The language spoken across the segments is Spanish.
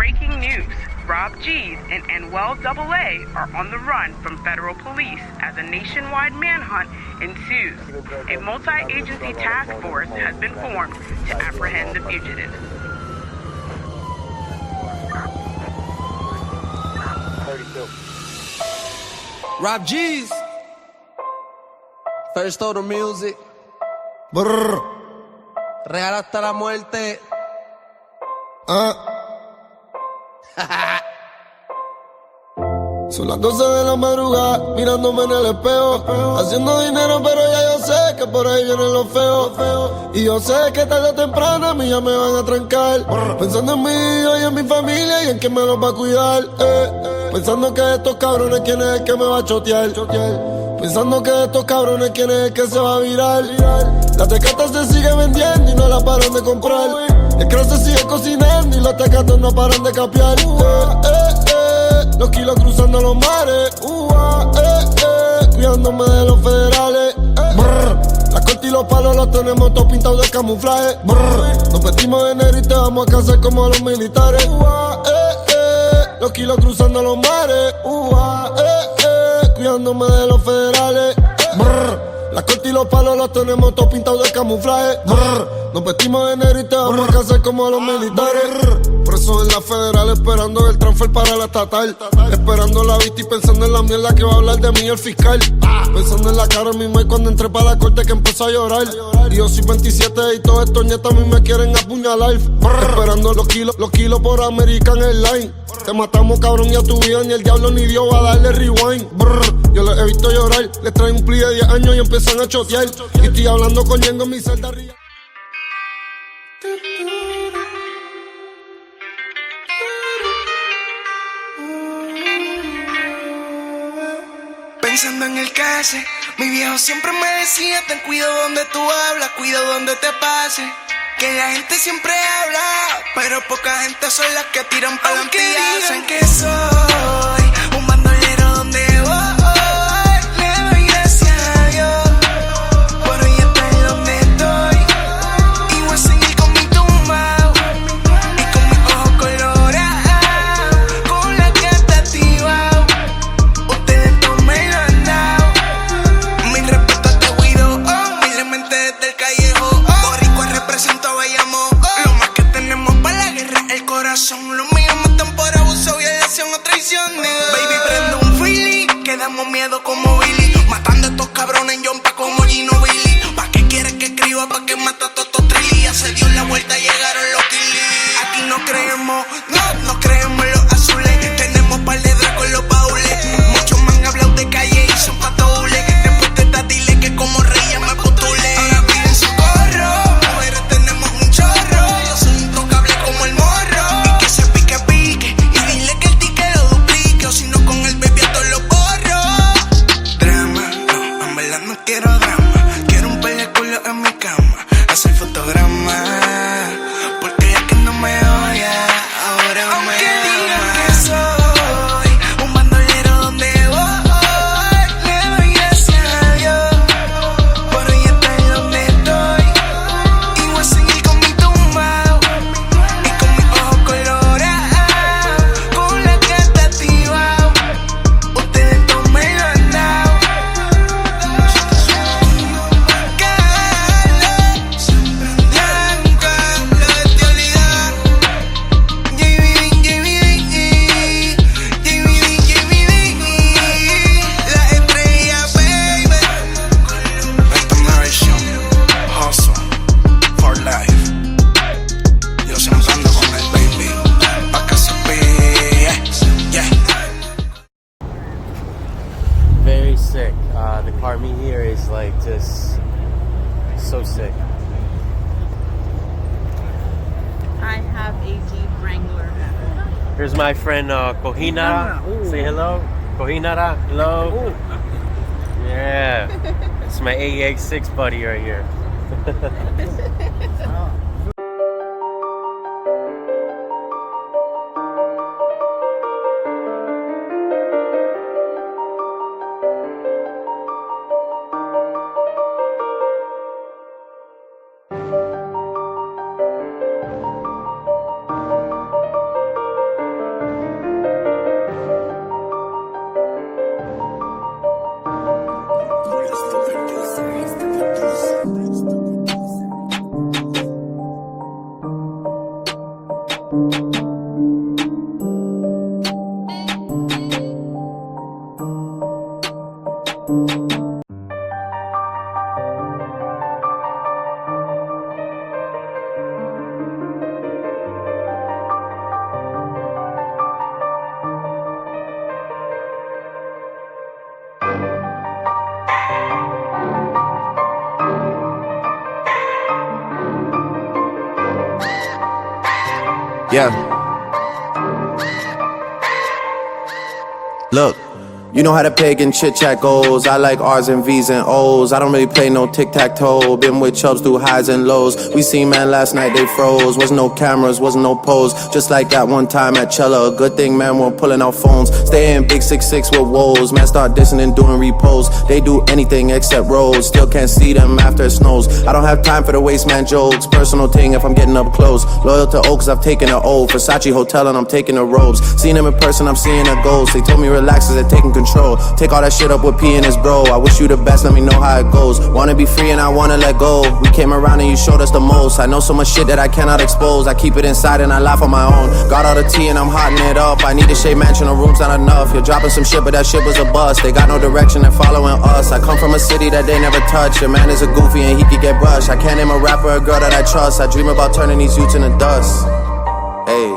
Breaking news. Rob G's and Nwell AA are on the run from federal police as a nationwide manhunt ensues. A multi-agency task force has been formed to apprehend the fugitives. Rob G's. First Order Music. Brrr. Real hasta la muerte. Son las 12 de la madrugada, mirándome en el espejo, haciendo dinero, pero ya yo sé que por ahí vienen los feos. Y yo sé que tarde o temprano a mí ya me van a trancar, pensando en mí y en mi familia y en quién me los va a cuidar. Pensando que estos cabrones quién es el que me va a chotear. Pensando que estos cabrones quién es el que se va a virar. La tecata se sigue vendiendo y no la paran de comprar. El cross se sigue cocinando y los tecatos no paran de capear. Los kilos cruzando los mares, cuidándome de los federales. La corte y los palos los tenemos todos pintados de camuflaje. Nos vestimos de negro y te vamos a casar como los militares. Los kilos cruzando los mares, cuidándome de los federales. La corte y los palos los tenemos todos pintados de camuflaje. Nos vestimos de negro y te vamos a casar como los militares. Preso en la federal esperando el transfer para la estatal. Esperando la vista y pensando en la mierda que va a hablar de mí el fiscal. Pensando en la cara de mi madre cuando entré para la corte que empezó a llorar. Y yo soy 27 y todos estos nietos a mí me quieren apuñalar. Esperando los kilos por American Airlines. Te matamos cabrón y a tu vida ni el diablo ni Dios va a darle rewind. Yo les he visto llorar, les traen un pli de 10 años y empiezan a chotear. Y estoy hablando con Yengo en mi celda arriba. Pensando en el que hace, mi viejo siempre me decía: ten cuidado donde tú hablas, cuidado donde te pase. Que la gente siempre habla, pero poca gente son las que tiran para adelante y hacen. Que soy un bandolero donde voy, le doy gracias a Dios por hoy estoy donde estoy. Y voy a seguir con mi tumbao y con mis ojos colorados, con la carta activada. Ustedes no me lo han dado. Mi respeto te cuido, humildemente desde el callejón. Boricua represento a Bayamo. Lo más que tenemos para la guerra es el corazón. Los míos matan por abuso, violación o traición. Baby, prendo un feeling, que damos miedo como Billy. Matando a estos cabrones en Yompa como Gino Billy. ¿Pa' qué quieres que escriba? ¿Pa' qué mata a todos estos trillas? Se dio la vuelta, llegaron los killis. Aquí no creemos, no creemos en los azules. Tenemos par de dragos en los baúles. Muchos me han hablado de calle y son patoules. Después de esta dile que como rey me postule. Ahora piden socorro, mujeres tenemos un chorro. Yo soy intocable como el morro. Y que se pique, y dile que el ticket lo duplique. O si no con el baby a todos los borro. Drama, no, en verdad no quiero drama. Quiero un par de culo en mi cama, hacer fotograma. Porque ya que no me odia, ahora aunque me digan que soy un bandolero donde voy, le doy gracias a Dios por hoy estoy donde estoy. Y voy a seguir con mi tumbao y con mis ojos colorados, con la carta activada. Ustedes no me lo han dado. Carlos, Blanca, la bestialidad. La estrella, baby. Esta es una versión hustle for life. Yo siempre ando con el baby pa' que se pille, yeah. Very sick. The car meet here is like just so sick. I have a Jeep Wrangler. Here's my friend Kohinara. Say hello. Kohinara, hello. Yeah. It's my 886 buddy right here. Yeah. Look. You know how the pagan chit-chat goes. I like R's and V's and O's. I don't really play no tic-tac-toe. Been with chubs through highs and lows. We seen man last night, they froze. Wasn't no cameras, wasn't no pose. Just like that one time at Chella. A good thing, man, we're pulling out phones. Stay in big 6'6" with woes. Man, start dissing and doing repos. They do anything except roads. Still can't see them after it snows. I don't have time for the waste man jokes. Personal thing if I'm getting up close. Loyal to Oaks, I've taken an O. Versace Hotel and I'm taking the robes. Seen them in person, I'm seeing a ghost. They told me relax as they're taking control. Take all that shit up with P and his bro. I wish you the best, let me know how it goes. Wanna be free and I wanna let go. We came around and you showed us the most. I know so much shit that I cannot expose. I keep it inside and I laugh on my own. Got all the tea and I'm hotting it up. I need a shade mansion, the room's not enough. You're dropping some shit, but that shit was a bust. They got no direction, they're following us. I come from a city that they never touch. Your man is a goofy and he could get brushed. I can't name a rapper or a girl that I trust. I dream about turning these youths into dust. Hey.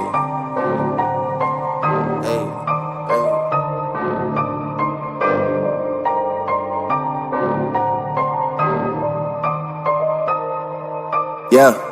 Yeah.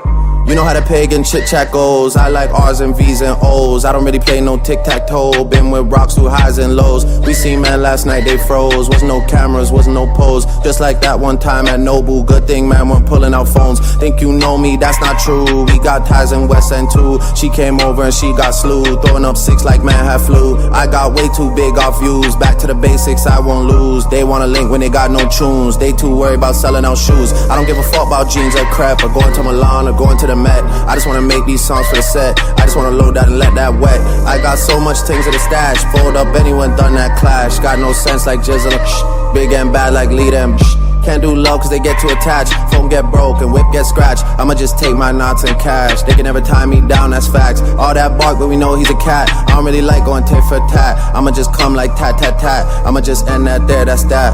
You know how the pagan chit-chat goes. I like R's and V's and O's. I don't really play no tic-tac-toe. Been with rocks through highs and lows. We seen man last night, they froze. Wasn't no cameras, wasn't no pose. Just like that one time at Nobu. Good thing, man, we're pulling out phones. Think you know me, that's not true. We got ties in West End too. She came over and she got slew. Throwing up 6 like man had flu. I got way too big off views. Back to the basics, I won't lose. They wanna link when they got no tunes. They too worried about selling out shoes. I don't give a fuck about jeans or crap. Or going to Milan or going to the Met. I just wanna make these songs for the set. I just wanna load that and let that wet. I got so much things in the stash. Fold up anyone done that clash. Got no sense like Jizzle. Big and bad like lead them. Can't do love cause they get too attached. Phone get broke and whip get scratched. I'ma just take my knots and cash. They can never tie me down, that's facts. All that bark but we know he's a cat. I don't really like going tit for tat. I'ma just come like tat tat tat. I'ma just end that there, that's that.